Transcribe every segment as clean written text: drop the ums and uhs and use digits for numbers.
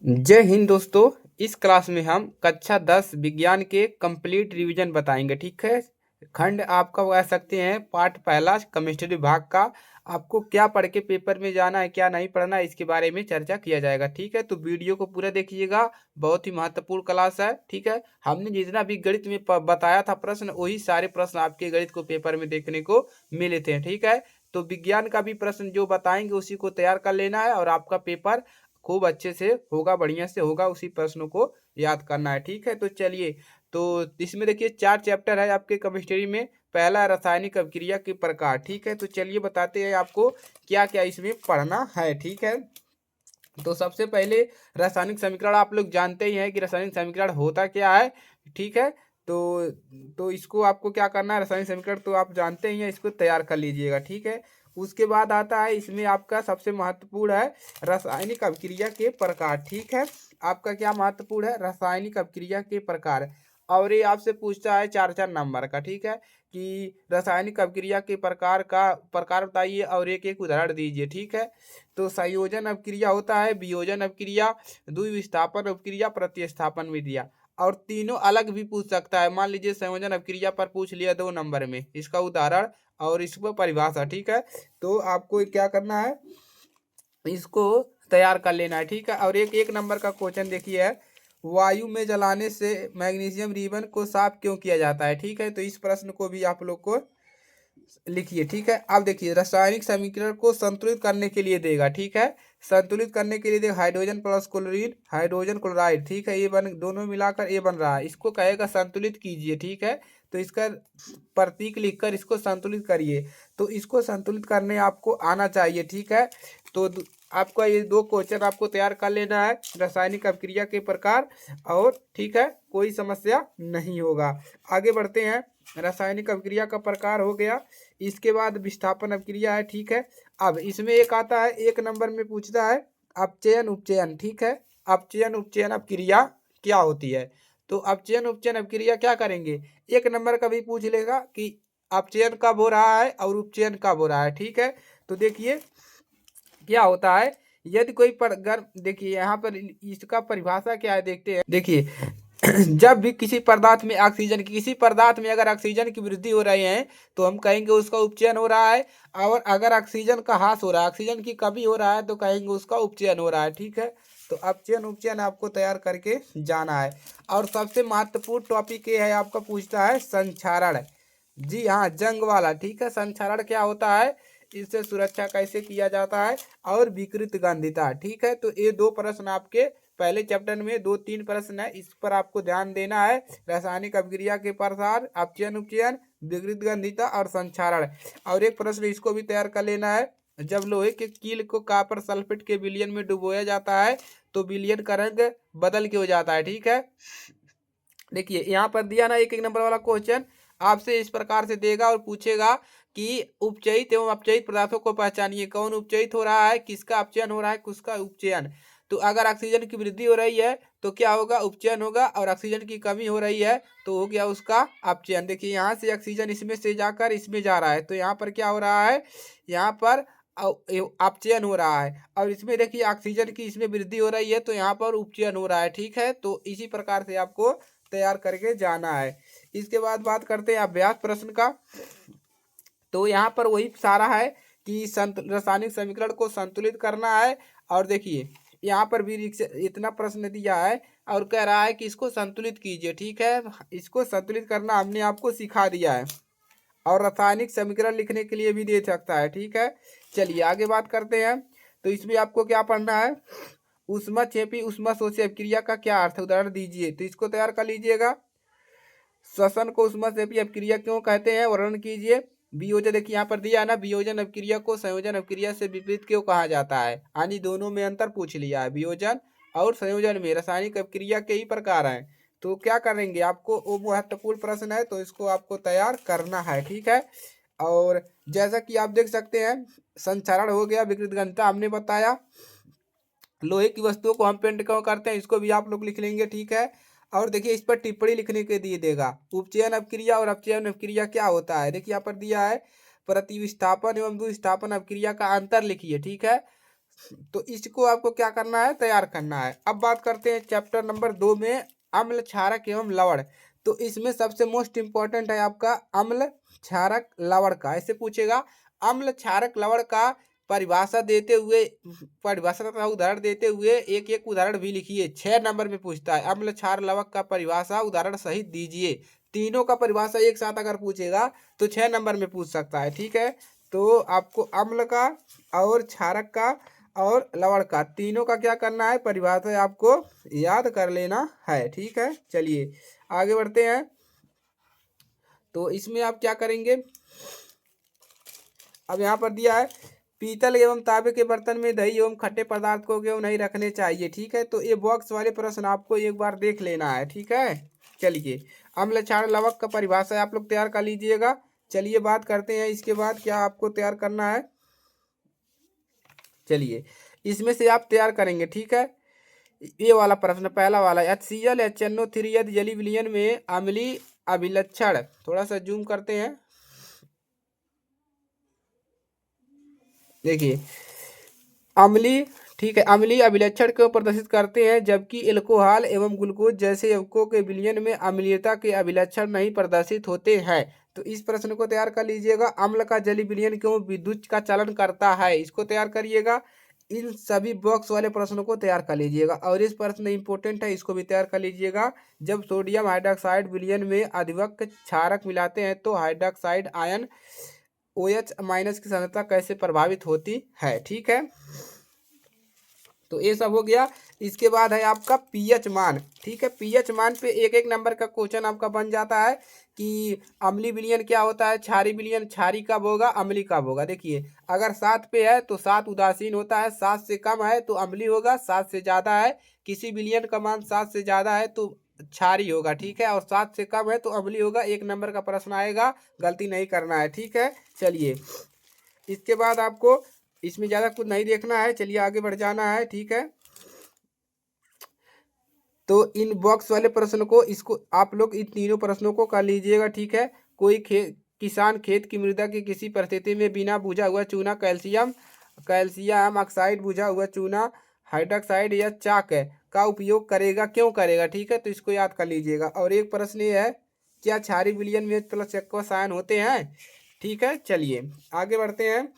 जय हिंद दोस्तों। इस क्लास में हम कक्षा 10 विज्ञान के कंप्लीट रिवीजन बताएंगे। ठीक है। खंड आपका कह सकते हैं पाठ पहला केमिस्ट्री विभाग का। आपको क्या पढ़ के पेपर में जाना है, क्या नहीं पढ़ना है, इसके बारे में चर्चा किया जाएगा। ठीक है, तो वीडियो को पूरा देखिएगा, बहुत ही महत्वपूर्ण क्लास है। ठीक है, हमने जितना भी गणित में बताया था प्रश्न, वही सारे प्रश्न आपके गणित को पेपर में देखने को मिले थे। ठीक है, तो विज्ञान का भी प्रश्न जो बताएंगे उसी को तैयार कर लेना है और आपका पेपर खूब अच्छे से होगा, बढ़िया से होगा। उसी प्रश्नों को याद करना है। ठीक है, तो चलिए। तो इसमें देखिए 4 चैप्टर है आपके केमिस्ट्री में। पहला रासायनिक अभिक्रिया के प्रकार। ठीक है, तो चलिए बताते हैं आपको क्या क्या इसमें पढ़ना है। ठीक है, तो सबसे पहले रासायनिक समीकरण आप लोग जानते ही हैं कि रासायनिक समीकरण होता क्या है। ठीक है, तो इसको आपको क्या करना है, रासायनिक समीकरण तो आप जानते ही हैं, इसको तैयार कर लीजिएगा। ठीक है, उसके बाद आता है इसमें आपका सबसे महत्वपूर्ण है रासायनिक अभिक्रिया के प्रकार। ठीक है, आपका क्या महत्वपूर्ण है, रासायनिक अभिक्रिया के प्रकार। और ये आपसे पूछता है 4-4 नंबर का। ठीक है, कि रासायनिक अभिक्रिया के प्रकार बताइए और एक एक उदाहरण दीजिए। ठीक है, तो संयोजन अभिक्रिया होता है, वियोजन अभिक्रिया, द्विविस्थापन अभिक्रिया, प्रतिस्थापन विक्रिया। और तीनों अलग भी पूछ सकता है। मान लीजिए संयोजन अभिक्रिया पर पूछ लिया 2 नंबर में, इसका उदाहरण और इस पर परिभाषा। ठीक है, तो आपको क्या करना है, इसको तैयार कर लेना है। ठीक है, और एक एक नंबर का क्वेश्चन देखिए है, वायु में जलाने से मैग्नीशियम रिबन को साफ क्यों किया जाता है। ठीक है, तो इस प्रश्न को भी आप लोग को लिखिए। ठीक है, अब देखिए रासायनिक समीकरण को संतुलित करने के लिए देगा। ठीक है, संतुलित करने के लिए देगा hydrogen plus chlorine, hydrogen chloride. ठीक है, ये बन दोनों मिलाकर ये बन रहा है, इसको कहेगा संतुलित कीजिए। ठीक है, तो इसका प्रतीक लिखकर इसको संतुलित करिए। तो इसको संतुलित करने आपको आना चाहिए। ठीक है, तो आपका ये 2 क्वेश्चन आपको तैयार कर लेना है, रासायनिक अभिक्रिया के प्रकार। और ठीक है, कोई समस्या नहीं होगा। आगे बढ़ते हैं। रासायनिक अभिक्रिया का प्रकार हो गया, इसके बाद विस्थापन अभिक्रिया है। ठीक है, अब इसमें एक आता है, एक नंबर में पूछता है अपचयन उपचयन। ठीक है, अपचयन उपचयन अभिक्रिया क्या होती है। तो अपचयन उपचयन अभिक्रिया क्या करेंगे, एक नंबर का भी पूछ लेगा कि अपचयन कब हो रहा है और उपचयन कब हो रहा है। ठीक है, तो देखिए क्या होता है, यदि कोई देखिए यहाँ पर इसका परिभाषा क्या है, देखते हैं। देखिए जब भी किसी पदार्थ में ऑक्सीजन किसी पदार्थ में अगर ऑक्सीजन की वृद्धि हो रही है तो हम कहेंगे उसका उपचयन हो रहा है। और अगर ऑक्सीजन का ह्रास हो रहा है, ऑक्सीजन की कमी हो रहा है, तो कहेंगे उसका उपचयन हो रहा है। ठीक है, तो अपचयन उपचयन आपको तैयार करके जाना है। और सबसे महत्वपूर्ण टॉपिक ये है, आपका पूछता है संक्षारण। जी हाँ, जंग वाला। ठीक है, संक्षारण क्या होता है, इससे सुरक्षा कैसे किया जाता है, और विकृत गंधिता। ठीक है, तो ये 2 प्रश्न आपके पहले चैप्टर में 2-3 प्रश्न है, इस पर आपको ध्यान देना है। रासायनिक अभिक्रिया के प्रकार, अपचयन उपचयन, विकृत गंधिता और संक्षारण। और एक प्रश्न इसको भी तैयार कर लेना है, जब लोहे के कील को कॉपर सल्फेट के विलयन में डुबोया जाता है तो विलयन का रंग बदल के हो जाता है। ठीक है, देखिए यहाँ पर दिया ना एक एक नंबर वाला क्वेश्चन, आपसे इस प्रकार से देगा और पूछेगा कि उपचयित एवं अपचयित पदार्थों को पहचानिए, कौन उपचयित हो रहा है, किसका अपचयन हो रहा है, किसका उपचयन। तो अगर ऑक्सीजन की वृद्धि हो रही है तो क्या होगा, उपचयन होगा। और ऑक्सीजन की कमी हो रही है तो हो गया उसका अपचयन। देखिए यहाँ से ऑक्सीजन इसमें से जाकर इसमें जा रहा है, तो यहाँ पर क्या हो रहा है, यहाँ पर अपचयन हो रहा है। और इसमें देखिए ऑक्सीजन की इसमें वृद्धि हो रही है तो यहाँ पर उपचयन हो रहा है। ठीक है, तो इसी प्रकार से आपको तैयार करके जाना है। इसके बाद बात करते हैं अभ्यास प्रश्न का। तो यहाँ पर वही सारा है कि रासायनिक समीकरण को संतुलित करना है। और देखिए यहाँ पर भी इतना प्रश्न दिया है और कह रहा है कि इसको संतुलित कीजिए। ठीक है, इसको संतुलित करना हमने आपको सिखा दिया है, और रासायनिक समीकरण लिखने के लिए भी दे सकता है। ठीक है, चलिए आगे बात करते हैं। तो इसमें आपको क्या पढ़ना है, ऊष्माक्षेपी ऊष्माशोषी अभिक्रिया का क्या अर्थ है, उदाहरण दीजिए। तो इसको तैयार कर लीजिएगा। श्वसन को ऊष्माक्षेपी अभिक्रिया क्यों कहते हैं, वर्णन कीजिए। वियोजन देखिए यहाँ पर दिया है ना, वियोजन अभिक्रिया को संयोजन अभिक्रिया से विपरीत क्यों कहा जाता है, यानी दोनों में अंतर पूछ लिया है। वियोजन और संयोजन में रासायनिक अभिक्रिया के ही प्रकार हैं। तो क्या करेंगे, आपको वो महत्वपूर्ण प्रश्न है, तो इसको आपको तैयार करना है। ठीक है, और जैसा कि आप देख सकते हैं, संक्षारण हो गया, विकृत घनता हमने बताया, लोहे की वस्तुओं को हम पेंट क्यों करते हैं, इसको भी आप लोग लिख लेंगे। ठीक है, और देखिए इस पर टिप्पणी लिखने के दिए देगा। उपचयन अभिक्रिया और अपचयन अभिक्रिया क्या होता है, देखिए यहाँ पर दिया है प्रतिविस्थापन एवं द्विस्थापन अभिक्रिया का अंतर लिखिए। ठीक है, तो इसको आपको क्या करना है, तैयार करना है। अब बात करते हैं चैप्टर नंबर 2 में अम्ल, क्षारक एवं लवण। तो इसमें सबसे मोस्ट इंपॉर्टेंट है आपका अम्ल, क्षारक, लवण का। ऐसे पूछेगा अम्ल, क्षारक, लवण का परिभाषा देते हुए, परिभाषा तथा उदाहरण देते हुए एक एक उदाहरण भी लिखिए। 6 नंबर में पूछता है अम्ल, क्षार, लवण का परिभाषा उदाहरण सहित दीजिए। तीनों का परिभाषा एक साथ अगर पूछेगा तो 6 नंबर में पूछ सकता है, ठीक है। तो आपको अम्ल का और क्षारक का और लवण का तीनों का क्या करना है, परिभाषा आपको याद कर लेना है, ठीक है। चलिए आगे बढ़ते हैं। तो इसमें आप क्या करेंगे, अब यहाँ पर दिया है पीतल एवं तांबे के बर्तन में दही एवं खट्टे पदार्थ को क्यों नहीं रखने चाहिए, ठीक है। तो ये बॉक्स वाले प्रश्न आपको एक बार देख लेना है, ठीक है। चलिए अम्ल, क्षार, लवण का परिभाषा आप लोग तैयार कर लीजिएगा। चलिए बात करते हैं इसके बाद क्या आपको तैयार करना है। चलिए इसमें से आप तैयार करेंगे, ठीक है। ये वाला प्रश्न पहला वाला, HCl HNO3 यदि जलीय विलयन में अम्लीय अभिलक्षण, थोड़ा सा जूम करते हैं, देखिए अम्लीय, ठीक है, अम्लीय अभिलक्षण को प्रदर्शित करते हैं, जबकि एल्कोहल एवं ग्लूकोज जैसे यौगिकों के विलयन में अम्लीयता के अभिलक्षण नहीं प्रदर्शित होते हैं। तो इस प्रश्न को तैयार कर लीजिएगा। अम्ल का जलीय विलयन क्यों विद्युत का चलन करता है, इसको तैयार करिएगा। इन सभी बॉक्स वाले प्रश्नों को तैयार कर लीजिएगा। और इस प्रश्न इंपॉर्टेंट है, इसको भी तैयार कर लीजिएगा। जब सोडियम हाइड्रोक्साइड विलयन में अधिवक्त क्षारक मिलाते हैं तो हाइड्रोक्साइड आयन OH- की सांद्रता कैसे प्रभावित होती है, ठीक है। तो ये सब हो गया। इसके बाद है आपका पीएच मान, ठीक है। पीएच मान पे एक एक नंबर का क्वेश्चन आपका बन जाता है कि अम्लीय विलयन क्या होता है, क्षारीय विलयन क्षारीय कब होगा, अम्लीय कब होगा। देखिए अगर 7 पे है तो 7 उदासीन होता है, 7 से कम है तो अम्लीय होगा, 7 से ज़्यादा है, किसी विलयन का मान 7 से ज़्यादा है तो क्षारीय होगा, ठीक है। और 7 से कम है तो अम्लीय होगा। 1 नंबर का प्रश्न आएगा, गलती नहीं करना है, ठीक है। चलिए इसके बाद आपको इसमें ज़्यादा कुछ नहीं देखना है, चलिए आगे बढ़ जाना है, ठीक है। तो इन बॉक्स वाले प्रश्न को, इसको आप लोग इन तीनों प्रश्नों को कर लीजिएगा, ठीक है। कोई किसान खेत की मृदा की किसी परिस्थिति में बिना बुझा हुआ चूना, कैल्शियम कैल्शियम ऑक्साइड, बुझा हुआ चूना, हाइड्रोक्साइड या चाक का उपयोग करेगा, क्यों करेगा, ठीक है। तो इसको याद कर लीजिएगा। और एक प्रश्न ये है, क्या क्षारीय विलयन में प्लस एक्वस आयन होते हैं, ठीक है। चलिए आगे बढ़ते हैं।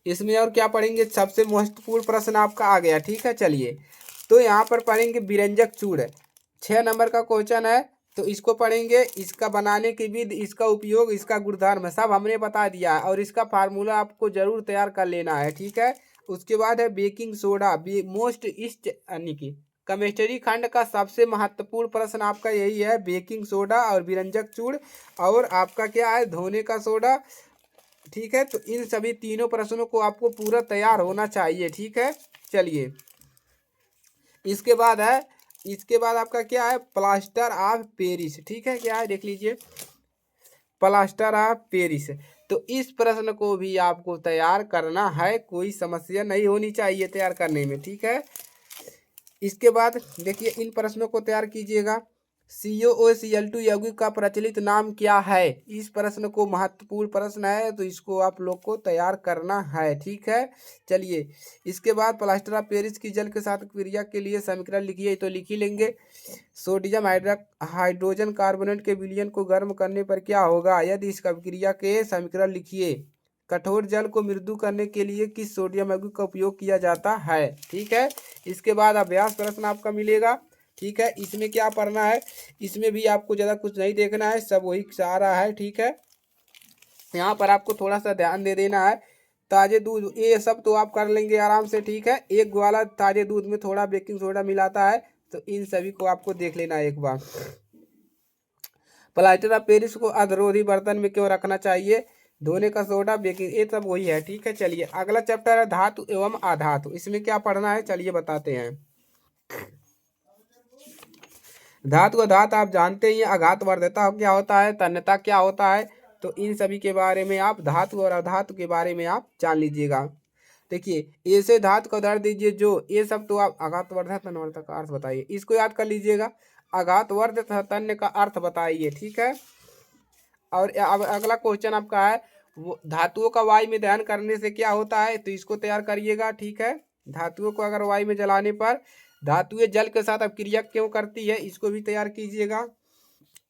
इसमें और क्या पढ़ेंगे, सबसे महत्वपूर्ण प्रश्न आपका आ गया, ठीक है। चलिए तो यहाँ पर पढ़ेंगे विरंजक चूर्ण, 6 नंबर का क्वेश्चन है। तो इसको पढ़ेंगे, इसका बनाने की विधि, इसका उपयोग, इसका गुणधर्म सब हमने बता दिया है। और इसका फार्मूला आपको जरूर तैयार कर लेना है, ठीक है। उसके बाद है बेकिंग सोडा, मोस्ट ईस्ट यानी कि केमिस्ट्री खंड का सबसे महत्वपूर्ण प्रश्न आपका यही है, बेकिंग सोडा और विरंजक चूर्ण। और आपका क्या है, धोने का सोडा, ठीक है। तो इन सभी तीनों प्रश्नों को आपको पूरा तैयार होना चाहिए, ठीक है। चलिए इसके बाद है, इसके बाद आपका क्या है, प्लास्टर ऑफ पेरिस, ठीक है। क्या है देख लीजिए, प्लास्टर ऑफ पेरिस। तो इस प्रश्न को भी आपको तैयार करना है, कोई समस्या नहीं होनी चाहिए तैयार करने में, ठीक है। इसके बाद देखिए इन प्रश्नों को तैयार कीजिएगा। COO-Cl2 यौगिक का प्रचलित नाम क्या है, इस प्रश्न को महत्वपूर्ण प्रश्न है, तो इसको आप लोग को तैयार करना है, ठीक है। चलिए इसके बाद प्लास्टर ऑफ पेरिस की जल के साथ क्रिया के लिए समीकरण लिखिए, तो लिख ही लेंगे। सोडियम हाइड्रोजन कार्बोनेट के विलयन को गर्म करने पर क्या होगा, यदि इसका क्रिया के समीकरण लिखिए। कठोर जल को मृदु करने के लिए किस सोडियम यौगिक का उपयोग किया जाता है, ठीक है। इसके बाद अभ्यास प्रश्न आपका मिलेगा, ठीक है। इसमें क्या पढ़ना है, इसमें भी आपको ज़्यादा कुछ नहीं देखना है, सब वही सारा है, ठीक है। यहाँ पर आपको थोड़ा सा ध्यान दे देना है। ताजे दूध, ये सब तो आप कर लेंगे आराम से, ठीक है। एक ग्वाला ताजे दूध में थोड़ा बेकिंग सोडा मिलाता है, तो इन सभी को आपको देख लेना है एक बार। प्लास्टर ऑफ पेरिस को अधरोधी बर्तन में क्यों रखना चाहिए, धोने का सोडा, बेकिंग, ये सब वही है, ठीक है। चलिए अगला चैप्टर है धातु एवं अधातु। इसमें क्या पढ़ना है, चलिए बताते हैं। धातु अधातु आप जानते ही हैं, अघात वर्धता क्या होता है, तन्यता क्या होता है। तो इन सभी के बारे में आप धातु और अधातु के बारे में आप जान लीजिएगा। देखिए ऐसे धातु का उदाहरण दीजिए जो, ये सब तो आप अघात वर्धक तन्यवर्धक का अर्थ बताइए, इसको याद कर लीजिएगा। अघात वर्ध तथा तन्य का अर्थ बताइए, ठीक है। और अब अगला क्वेश्चन आपका है, वो धातुओं का वायु में दहन करने से क्या होता है, तो इसको तैयार करिएगा। ठीक है, धातुओं को अगर वायु में जलाने पर धातुएं जल के साथ अब क्रिया क्यों करती है, इसको भी तैयार कीजिएगा।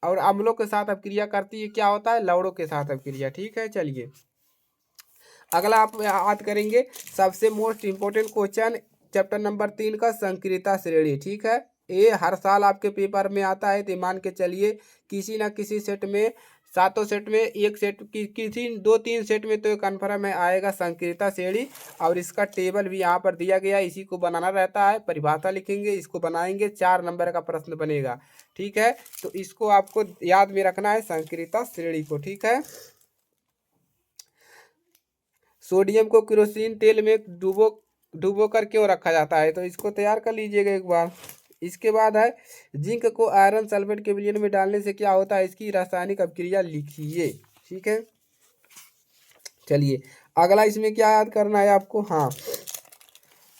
और अम्लों के साथ अब क्रिया करती है, क्या होता है, लवणों के साथ अब क्रिया। ठीक है, चलिए अगला आप याद करेंगे सबसे most important question chapter number 3 का संक्रियता श्रेणी। ठीक है, ये हर साल आपके पेपर में आता है, तो मान के चलिए किसी ना किसी सेट में, सातों सेट में एक सेट की किसी 2-3 सेट में तो कन्फर्म है आएगा संक्रियता श्रेणी। और इसका टेबल भी यहाँ पर दिया गया है, इसी को बनाना रहता है। परिभाषा लिखेंगे, इसको बनाएंगे, 4 नंबर का प्रश्न बनेगा। ठीक है, तो इसको आपको याद में रखना है संक्रियता श्रेणी को। ठीक है, सोडियम को केरोसिन तेल में डुबो कर क्यों रखा जाता है, तो इसको तैयार कर लीजिएगा एक बार। इसके बाद है जिंक को आयरन सल्फेट के विलयन में डालने से क्या होता है, इसकी रासायनिक अभिक्रिया लिखिए। ठीक है, चलिए अगला इसमें क्या याद करना है आपको, हाँ,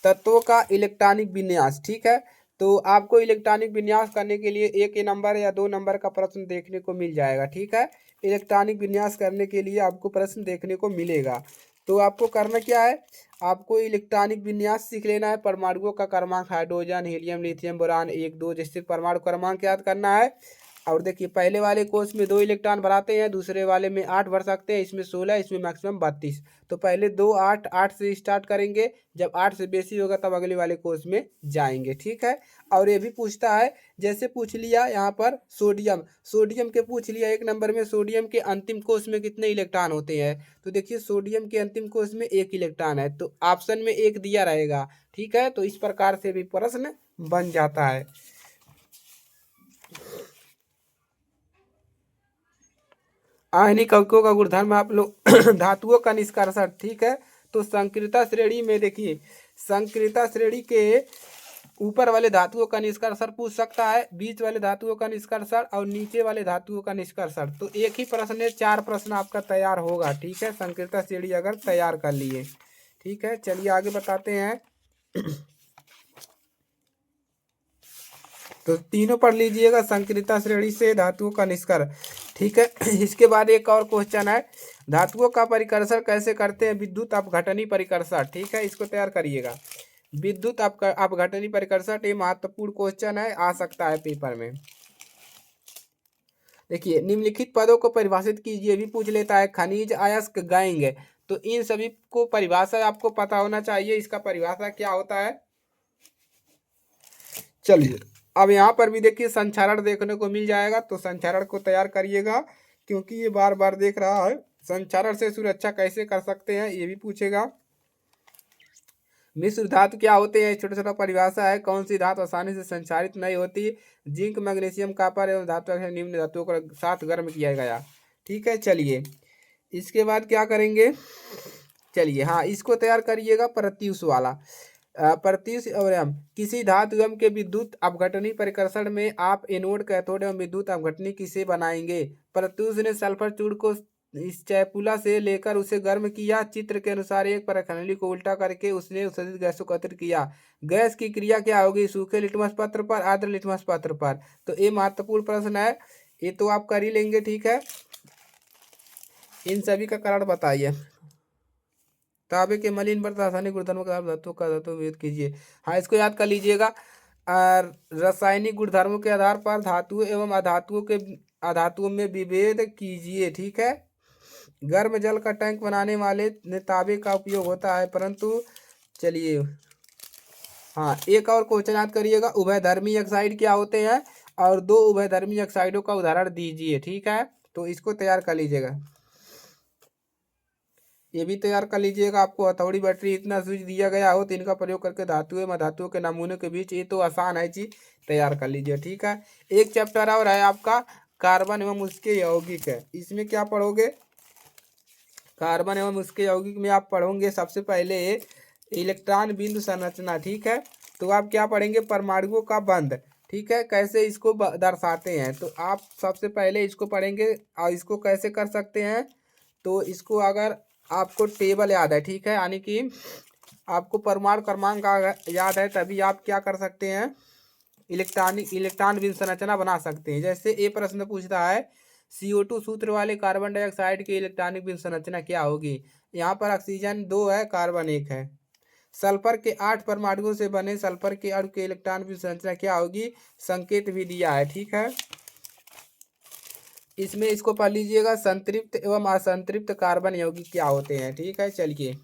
तत्वों का इलेक्ट्रॉनिक विन्यास। ठीक है, तो आपको इलेक्ट्रॉनिक विन्यास करने के लिए 1 नंबर या 2 नंबर का प्रश्न देखने को मिल जाएगा। ठीक है, इलेक्ट्रॉनिक विन्यास करने के लिए आपको प्रश्न देखने को मिलेगा। तो आपको करना क्या है, आपको इलेक्ट्रॉनिक विन्यास सीख लेना है। परमाणुओं का क्रमांक, हाइड्रोजन, हीलियम, लिथियम, बोरान 1 2 जैसे परमाणु क्रमांक याद करना है। और देखिए पहले वाले कोर्स में 2 इलेक्ट्रॉन भराते हैं, दूसरे वाले में 8 भर सकते हैं, इसमें 16, इसमें मैक्सिमम 32। तो पहले 2 8 8 से स्टार्ट करेंगे, जब 8 से बेसी होगा तब अगले वाले कोर्स में जाएंगे। ठीक है, और ये भी पूछता है, जैसे पूछ लिया यहाँ पर सोडियम के पूछ लिया 1 नंबर में, सोडियम के अंतिम कोष में कितने इलेक्ट्रॉन होते हैं, तो देखिए सोडियम के अंतिम कोष में 1 इलेक्ट्रॉन है, तो ऑप्शन में 1 दिया रहेगा। ठीक है, तो इस प्रकार से भी प्रश्न बन जाता है। आयनिक कवकों का गुणधर्म आप लोग धातुओं का निष्कर्षण। ठीक है, तो संक्रियता श्रेणी में देखिए, संक्रियता श्रेणी के ऊपर वाले धातुओं का निष्कर्षण पूछ सकता है, बीच वाले धातुओं का निष्कर्षण और नीचे वाले धातुओं का निष्कर्षण। तो एक ही प्रश्न है, 4 प्रश्न आपका तैयार होगा। ठीक है, संक्रियता श्रेणी अगर तैयार कर लिए। ठीक है, चलिए आगे बताते हैं। तो तीनों पढ़ लीजिएगा, संक्रियता श्रेणी से धातुओं का निष्कर्ष। ठीक है, इसके बाद एक और क्वेश्चन है, धातुओं का परिकर्षण कैसे करते हैं, विद्युत अपघटनी परिकर्षण। ठीक है, इसको तैयार करिएगा, विद्युत अपघटनी परिकर्षण। ये महत्वपूर्ण क्वेश्चन है, आ सकता है पेपर में। देखिए निम्नलिखित पदों को परिभाषित कीजिए, भी पूछ लेता है, खनिज, अयस्क, गैंग। तो इन सभी को परिभाषा आपको पता होना चाहिए, इसका परिभाषा क्या होता है। चलिए अब यहाँ पर भी देखिए संचारण देखने को मिल जाएगा, तो संचारण को तैयार करिएगा, क्योंकि ये बार बार देख रहा है। संचारण से सुरक्षा कैसे कर सकते हैं, ये भी पूछेगा। मिश्र धातु क्या होते हैं, छोटा छोटा परिभाषा है। कौन सी धातु आसानी से संचारित नहीं होती, जिंक, मैग्नीशियम, कॉपर एवं धातु निम्न धातुओं को साथ गर्म किया गया। ठीक है, चलिए इसके बाद क्या करेंगे, चलिए हाँ इसको तैयार करिएगा, प्रत्यूष वाला। प्रत्यूष और किसी धातु एवं के विद्युत अपघटनी परिकर्षण में आप एनोड, कैथोड एवं विद्युत अपघटनी किसे बनाएंगे। प्रत्यूष ने सल्फर चूर्ण को इस चैपुला से लेकर उसे गर्म किया, चित्र के अनुसार एक परखंडी को उल्टा करके उसने उत्सर्जित गैस को एकत्रित किया। गैस की क्रिया क्या होगी, सूखे लिटमस पत्र पर, आर्द्र लिटमस पत्र पर। तो ये महत्वपूर्ण प्रश्न है, ये तो आप कर ही लेंगे। ठीक है, इन सभी का कारण बताइए। तांबे के मलिन पर रासायनिक गुणधर्मों का धातु का धातु विभेद कीजिए। हाँ इसको याद कर लीजिएगा, रासायनिक गुणधर्मों के आधार पर धातुओं एवं अधातुओं में विभेद कीजिए। ठीक है, गर्म जल का टैंक बनाने वाले में तांबे का उपयोग होता है, परंतु चलिए हाँ एक और क्वेश्चन याद करिएगा, उभयधर्मी ऑक्साइड क्या होते हैं, और 2 उभयधर्मी ऑक्साइडों का उदाहरण दीजिए। ठीक है, तो इसको तैयार कर लीजिएगा, ये भी तैयार कर लीजिएगा। आपको हथौड़ी, बैटरी इतना स्विच दिया गया हो तो इनका प्रयोग करके धातुओं एवं अधातुओं के नमूने के बीच, ये तो आसान है जी, तैयार कर लीजिए। ठीक है, एक चैप्टर और है आपका कार्बन एवं उसके यौगिक है, इसमें क्या पढ़ोगे, कार्बन एवं उसके यौगिक में आप पढ़ोगे सबसे पहले इलेक्ट्रॉन बिंदु संरचना। ठीक है, तो आप क्या पढ़ेंगे, परमाणुओं का बंध। ठीक है, कैसे इसको दर्शाते हैं, तो आप सबसे पहले इसको पढ़ेंगे। और इसको कैसे कर सकते हैं, तो इसको अगर आपको टेबल याद है, ठीक है, यानी कि आपको परमाणु क्रमांक याद है, तभी आप क्या कर सकते हैं, इलेक्ट्रॉन बिंदु संरचना बना सकते हैं। जैसे ये प्रश्न पूछता है CO2 सूत्र वाले कार्बन डाइऑक्साइड की इलेक्ट्रॉनिक बीम संरचना क्या होगी? यहाँ पर ऑक्सीजन 2 है, कार्बन 1 है। सल्फर के 8 परमाणुओं से बने सल्फर के अणु के इलेक्ट्रॉन बीम संरचना क्या होगी? संकेत भी दिया है, ठीक है। इसमें इसको पढ़ लीजिएगा, संतृप्त एवं असंतृप्त कार्बन यौगिक क्या होते हैं, ठीक है। चलिए,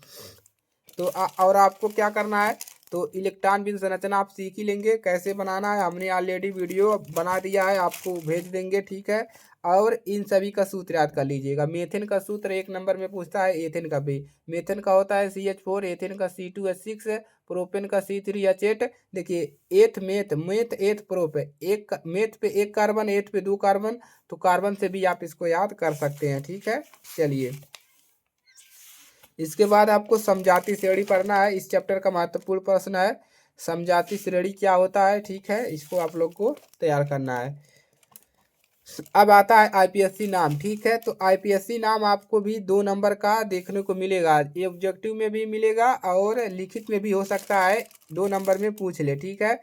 तो और आपको क्या करना है, तो इलेक्ट्रॉन बीम संरचना आप सीख ही लेंगे कैसे बनाना है, हमने ऑलरेडी वीडियो बना दिया है, आपको भेज देंगे, ठीक है। और इन सभी का सूत्र याद कर लीजिएगा। मेथेन का सूत्र 1 नंबर में पूछता है, एथेन का भी। मेथेन का होता है CH4, एथेन का C2H6, प्रोपेन का C3H8। देखिए, एथ मेथ मेथ एथ प्रोप, एक मेथ पे 1 कार्बन, एथ पे 2 कार्बन, तो कार्बन से भी आप इसको याद कर सकते हैं, ठीक है। चलिए, इसके बाद आपको समजाति श्रेणी पढ़ना है। इस चैप्टर का महत्वपूर्ण प्रश्न है, समजाति श्रेणी क्या होता है, ठीक है। इसको आप लोग को तैयार करना है। अब आता है IPSC नाम, ठीक है। तो IPSC नाम आपको भी 2 नंबर का देखने को मिलेगा, ये ऑब्जेक्टिव में भी मिलेगा और लिखित में भी हो सकता है 2 नंबर में पूछ ले, ठीक है।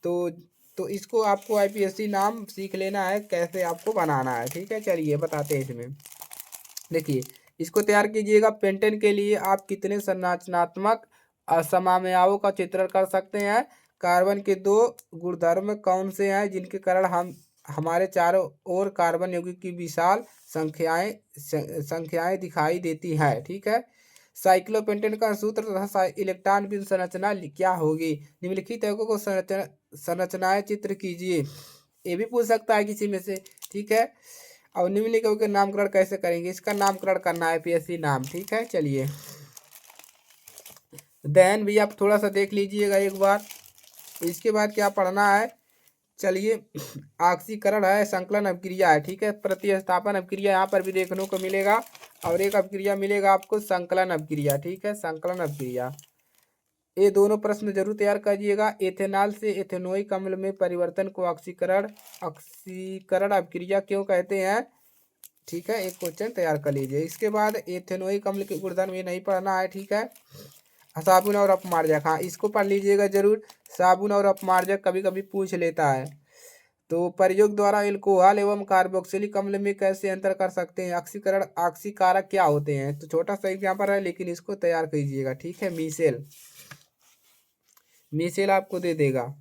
तो इसको आपको IPSC नाम सीख लेना है, कैसे आपको बनाना है, ठीक है। चलिए बताते हैं इसमें। देखिए, इसको तैयार कीजिएगा। पेंटेन के लिए आप कितने संरचनात्मक असममियाओं का चित्रण कर सकते हैं? कार्बन के 2 गुणधर्म कौन से हैं जिनके कारण हमारे चारों ओर कार्बन यौगिक की विशाल संख्याएं दिखाई देती हैं, ठीक है। साइक्लोपेंटेन का सूत्र तथा इलेक्ट्रॉन बीम संरचना क्या होगी? निम्नलिखित यौगिकों को संरचनाएं चित्र कीजिए, ये भी पूछ सकता है किसी में से, ठीक है। और निम्नलिखित के नामकरण कैसे करेंगे? इसका नामकरण करना है IPSC नाम, ठीक है। चलिए, देन भी आप थोड़ा सा देख लीजिएगा एक बार। इसके बाद क्या पढ़ना है, चलिए, ऑक्सीकरण है, संकलन अभिक्रिया है, ठीक है। प्रतिस्थापन अभिक्रिया यहाँ पर भी देखने को मिलेगा, और एक अभिक्रिया मिलेगा आपको संकलन अभिक्रिया, ठीक है, संकलन अभिक्रिया। ये दोनों प्रश्न जरूर तैयार करिएगा। एथेनॉल से एथेनोइक अम्ल में परिवर्तन को ऑक्सीकरण अभिक्रिया क्यों कहते हैं, ठीक है। एक क्वेश्चन तैयार कर लीजिए। इसके बाद एथेनोइक अम्ल के गुणधर्म ये नहीं पढ़ना है, ठीक है। साबुन और अपमार्जक, हाँ, इसको पढ़ लीजिएगा जरूर। साबुन और अपमार्जक कभी कभी पूछ लेता है। तो प्रयोग द्वारा एल्कोहल एवं कार्बोक्सिलिक अम्ल में कैसे अंतर कर सकते हैं? ऑक्सीकरण ऑक्सीकारक क्या होते हैं? तो छोटा सा एग्जाम्पल है, लेकिन इसको तैयार कीजिएगा, ठीक है। मीसेल आपको दे देगा।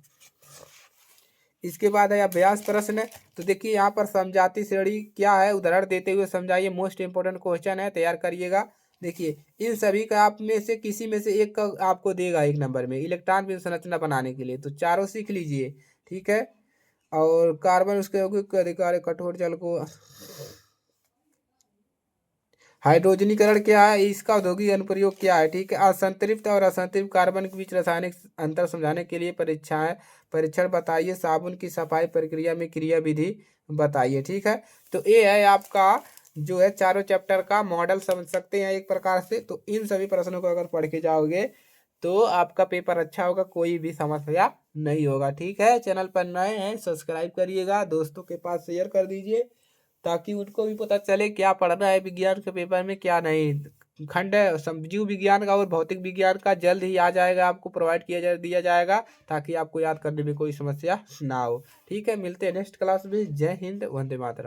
इसके बाद है अभ्यास प्रश्न। तो देखिए, यहाँ पर समजाति श्रेणी क्या है, उदाहरण देते हुए समझाइए। मोस्ट इंपोर्टेंट क्वेश्चन है, तैयार करिएगा। देखिए, इन सभी का आप में से किसी में से एक का आपको देगा 1 नंबर में, इलेक्ट्रॉन बीम संरचना बनाने के लिए। तो चारों सीख लीजिए, ठीक है। और कार्बन उसके यौगिक अधिकार कठोर जल को हाइड्रोजनीकरण क्या है, इसका औद्योगिक अनुप्रयोग क्या है, ठीक है। असंतृप्त और असंतृप्त कार्बन के बीच रासायनिक अंतर समझाने के लिए परीक्षण बताइए। साबुन की सफाई प्रक्रिया में क्रिया विधि बताइए, ठीक है। तो ये है आपका जो है चारों चैप्टर का मॉडल, समझ सकते हैं एक प्रकार से। तो इन सभी प्रश्नों को अगर पढ़ के जाओगे तो आपका पेपर अच्छा होगा, कोई भी समस्या नहीं होगा, ठीक है। चैनल पर नए हैं, सब्सक्राइब करिएगा, दोस्तों के पास शेयर कर दीजिए, ताकि उनको भी पता चले क्या पढ़ना है विज्ञान के पेपर में, क्या नहीं। खंड जीव विज्ञान का और भौतिक विज्ञान का जल्द ही आ जाएगा, आपको प्रोवाइड दिया जाएगा, ताकि आपको याद करने में कोई समस्या ना हो, ठीक है। मिलते हैं नेक्स्ट क्लास में। जय हिंद, वंदे मातरम।